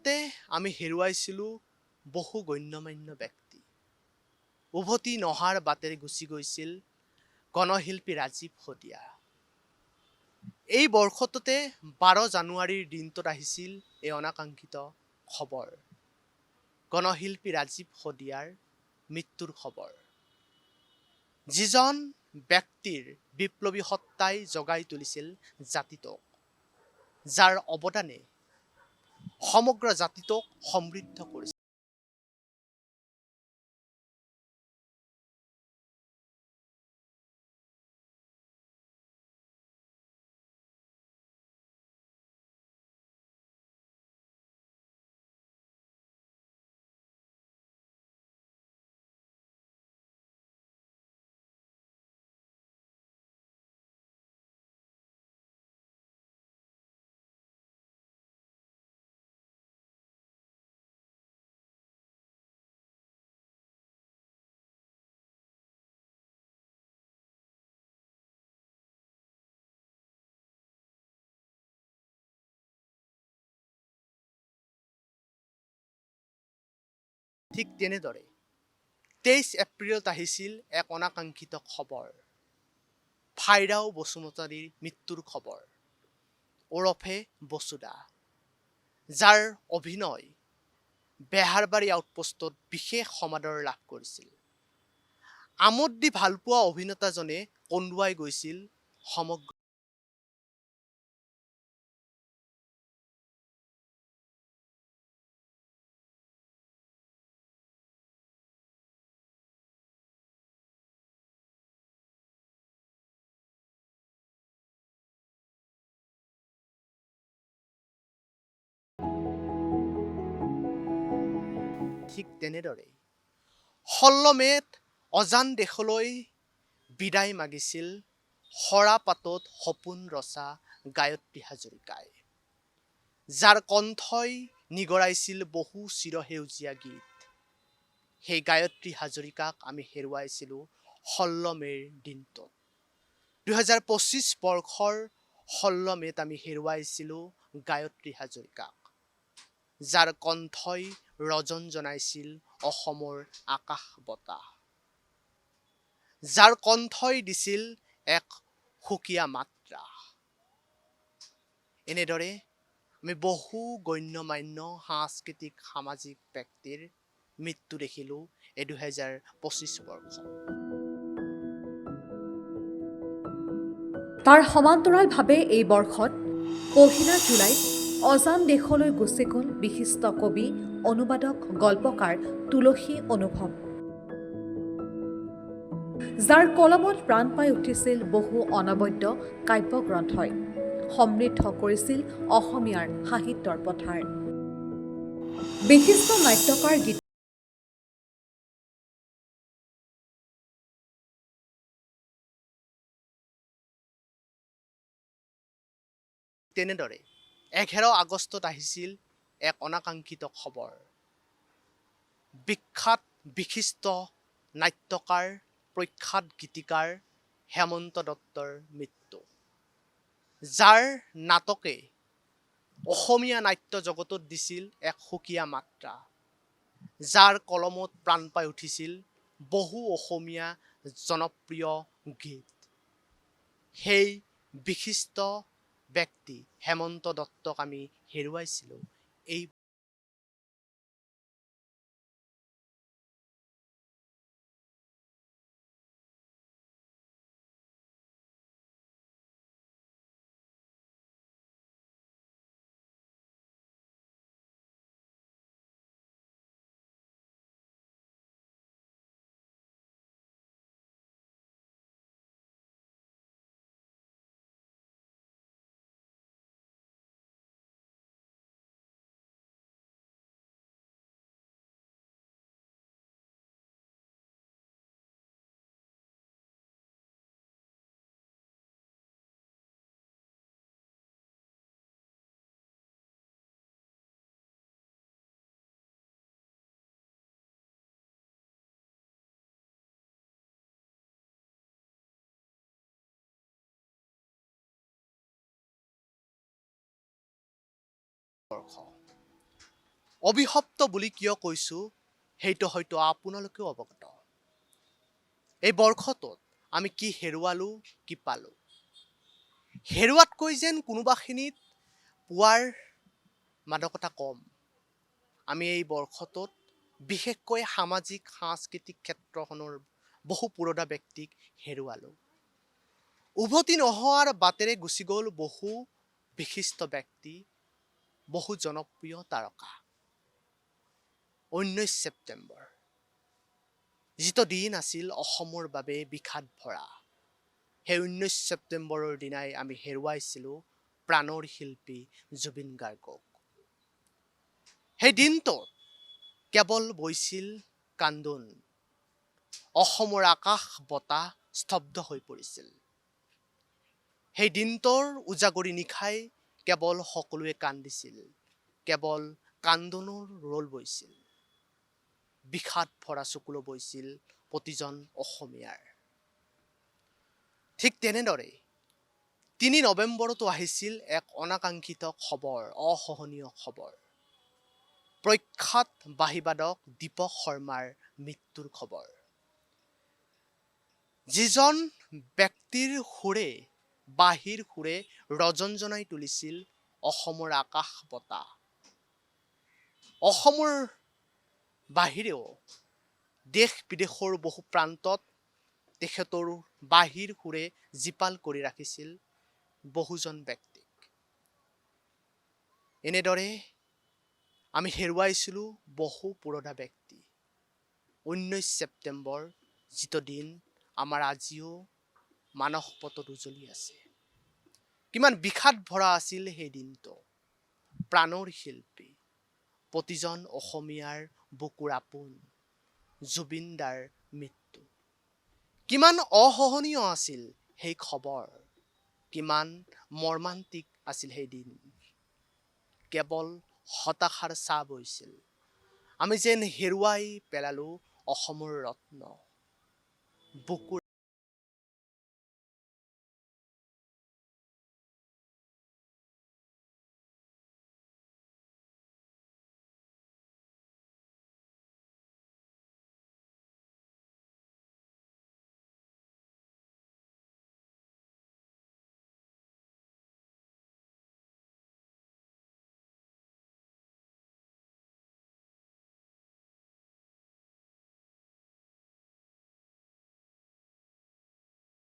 তে আমি হেৰুৱাইছিলোঁ বহু গণ্যমান্য ব্যক্তি। উভতি নহাৰ বাটেৰে গুচি গৈছিল গণশিল্পী ৰাজীৱ শদিয়া। এই বৰ্ষটোতে 12 জানুৱাৰীৰ দিনটোত আহিছিল এই অনাকাংক্ষিত খবৰ, গণশিল্পী ৰাজীৱ শদিয়াৰ মৃত্যুৰ খবৰ। যিজন ব্যক্তিৰ বিপ্লৱী সত্তাই জগাই তুলিছিল জাতিটোক, যাৰ অৱদানে সমগ্ৰ জাতিটোক সমৃদ্ধ কৰিছিল। ঠিক তেনেদৰে 23 এপ্ৰিলত আহিছিল এক অনাকাংক্ষিত খবৰ, ফাইৰাও বসুমতাৰীৰ মৃত্যুৰ খবৰ, ওৰফে বসুদা, যাৰ অভিনয় বেহাৰবাৰী আউটপোষ্টত বিশেষ সমাদৰ লাভ কৰিছিল। আমোদ দি ভালপোৱা অভিনেতাজনে কন্দুৱাই গৈছিল সমগ্ৰ। ঠিক তেনেদৰে 16 মে'ত অজান দেশলৈ বিদায় মাগিছিল সৰা পাতত সপোন ৰচা গায়ত্ৰী হাজৰিকাই, যাৰ কণ্ঠই নিগৰাইছিল বহু চিৰসেউজীয়া গীত। সেই গায়ত্ৰী হাজৰিকাক আমি হেৰুৱাইছিলোঁ 16 মে'ৰ দিনটোত। 2025 বৰ্ষৰ 16 মে'ত আমি হেৰুৱাইছিলোঁ গায়ত্ৰী হাজৰিকাক, যাৰ কণ্ঠই ৰজন জনাইছিল অসমৰ আকাশ বতাহ, যাৰ কণ্ঠই দিছিল এক সুকীয়া মাত্ৰা। এনেদৰে আমি বহু গণ্যমান্য সাংস্কৃতিক সামাজিক ব্যক্তিৰ মৃত্যু দেখিলোঁ এই 2025 বৰ্ষত। তাৰ সমান্তৰালভাৱে এই বৰ্ষত 1 জুলাইত অজান দেশলৈ গুচি গ'ল বিশিষ্ট কবি, অনুবাদক, গল্পকাৰ তুলসী অনুভৱ, যাৰ কলমত প্ৰাণ পাই উঠিছিল বহু অনবদ্য কাব্যগ্ৰন্থই, সমৃদ্ধ কৰিছিল অসমীয়াৰ সাহিত্যৰ পথাৰ। বিশিষ্ট নাট্যকাৰ, তেনেদৰে 11 আগষ্টত আহিছিল এক অনাকাংক্ষিত খবৰ, বিখ্যাত বিশিষ্ট নাট্যকাৰ, প্ৰখ্যাত গীতিকাৰ হেমন্ত দত্তৰ মৃত্যু, যাৰ নাটকে অসমীয়া নাট্য জগতত দিছিল এক সুকীয়া মাত্ৰা, যাৰ কলমত প্ৰাণ পাই উঠিছিল বহু অসমীয়া জনপ্ৰিয় গীত। সেই বিশিষ্ট ব্যক্তি হেমন্ত দত্তক আমি হেৰুৱাইছিলোঁ এই বৰ্ষ। অভিশপ্ত বুলি কিয় কৈছোঁ সেইটো হয়তো আপোনালোকেও অৱগত। এই বৰ্ষটোত আমি কি হেৰুৱালোঁ, কি পালোঁ। হেৰুৱাতকৈ যেন কোনোবাখিনিত পোৱাৰ মাদকতা কম। আমি এই বৰ্ষটোত বিশেষকৈ সামাজিক সাংস্কৃতিক ক্ষেত্ৰখনৰ বহু পুৰণা ব্যক্তিক হেৰুৱালোঁ। উভতি নোহোৱাৰ বাটেৰে গুচি গ'ল বহু বিশিষ্ট ব্যক্তি, বহু জনপ্ৰিয় তাৰকা। 19 ছেপ্টেম্বৰ যিটো দিন আছিল অসমৰ বাবে বিষাদ ভৰা। সেই 19 ছেপ্টেম্বৰৰ দিনাই আমি হেৰুৱাইছিলোঁ প্ৰাণৰ শিল্পী জুবিন গাৰ্গক। সেই দিনটোত কেৱল বৈছিল কান্দোন। অসমৰ আকাশ বতাহ স্তব্ধ হৈ পৰিছিল। সেই দিনটোৰ উজাগৰি নিশাই কেৱল সকলোৱে কান্দিছিল, কেৱল কান্দোনৰ ৰোল বৈছিল। বিষাদ ভৰা চকুলো বৈছিল প্ৰতিজন অসমীয়াৰ। ঠিক তেনেদৰে 3 নৱেম্বৰতো আহিছিল এক অনাকাংক্ষিত খবৰ, অসহনীয় খবৰ। প্ৰখ্যাত বাঁহীবাদক দীপক শৰ্মাৰ মৃত্যুৰ খবৰ। যিজন ব্যক্তিৰ সুৰে, বাঁহীৰ সুৰে ৰজনজনাই তুলিছিল অসমৰ আকাশ বতাহ। অসমৰ বাহিৰেও দেশ বিদেশৰ বহু প্ৰান্তত তেখেতৰ বাঁহীৰ সুৰে জীপাল কৰি ৰাখিছিল বহুজন ব্যক্তিক। এনেদৰে আমি হেৰুৱাইছিলোঁ বহু পুৰণা ব্যক্তি। 19 ছেপ্টেম্বৰ যিটো দিন আমাৰ আজিও মানসপটত উজ্বলি আছে। কিমান বিষাদ ভৰা আছিল সেই দিনটো। প্ৰাণৰ শিল্পী, প্ৰতিজন অসমীয়াৰ বুকুৰ আপোন জুবিন দাৰ মৃত্যু। কিমান অসহনীয় আছিল সেই খবৰ, কিমান মৰ্মান্তিক আছিল সেই দিন। কেৱল হতাশাৰ ছাঁ বৈছিল। আমি যেন হেৰুৱাই পেলালোঁ অসমৰ ৰত্ন, বুকুৰ